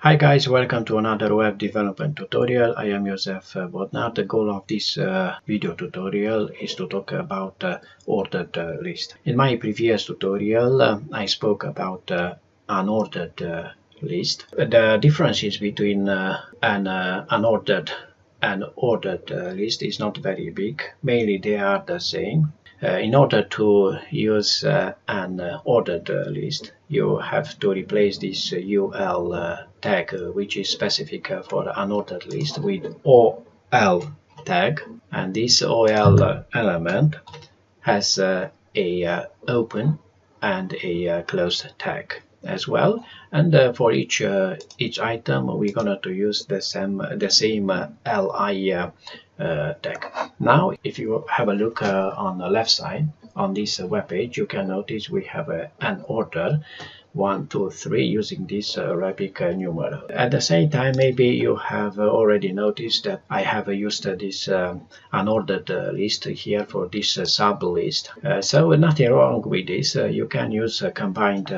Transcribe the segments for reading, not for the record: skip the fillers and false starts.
Hi guys, welcome to another web development tutorial. I am Joseph Bodnar. The goal of this video tutorial is to talk about ordered list. In my previous tutorial, I spoke about unordered list. The differences between an unordered and ordered list is not very big. Mainly they are the same. In order to use an ordered list, you have to replace this UL tag, which is specific for unordered list, with OL tag, and this OL element has a open and a close tag as well, and for each item we're gonna to use the same LI tag. Now if you have a look on the left side on this web page, you can notice we have an order 1, 2, 3 using this Arabic numeral. At the same time, maybe you have already noticed that I have used this unordered list here for this sub list. So nothing wrong with this. You can use combined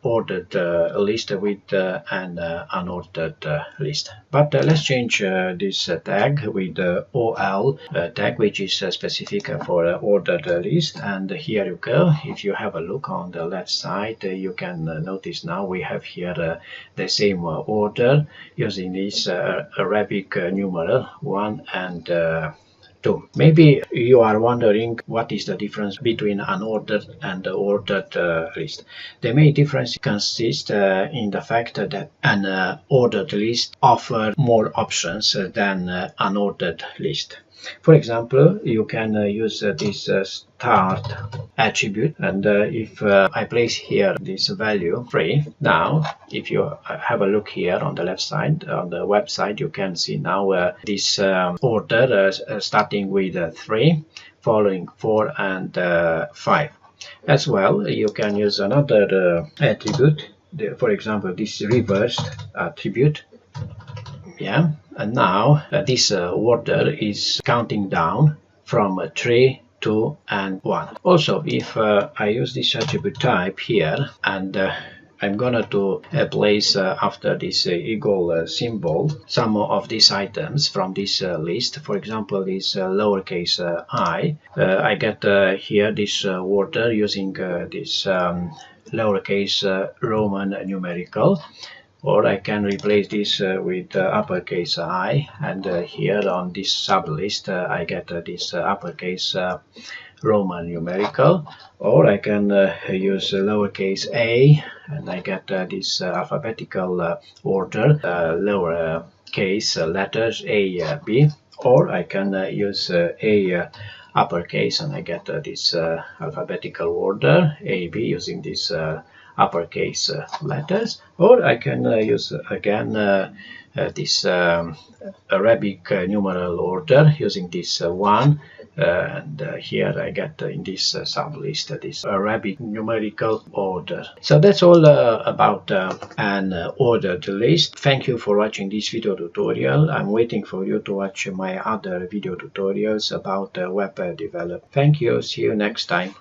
ordered list with an unordered list. But let's change this tag with OL tag, which is specific for ordered list. And here you go. If you have a look on the left side, you can notice now we have here the same order using this Arabic numeral 1 and 2. Maybe you are wondering what is the difference between an ordered and the ordered list. The main difference consists in the fact that an ordered list offers more options than an ordered list. For example, you can use this start attribute, and if I place here this value 3, now if you have a look here on the left side on the website, you can see now this order starting with 3, following 4 and 5. As well, you can use another attribute, for example this reversed attribute. Yeah, and now this order is counting down from 3, 2 and 1. Also, if I use this attribute type here, and I'm gonna to place after this equal symbol some of these items from this list. For example, this lowercase I get here this order using this lowercase Roman numerical. Or I can replace this with uppercase I, and here on this sub list I get this uppercase Roman numerical. Or I can use lowercase a, and I get this alphabetical order, lowercase letters A, B. Or I can use a uppercase, and I get this alphabetical order A, B using this uppercase letters. Or I can use again this Arabic numeral order using this 1, and here I get in this sub list this Arabic numerical order. So that's all about an ordered list. Thank you for watching this video tutorial. I'm waiting for you to watch my other video tutorials about web development. Thank you. See you next time.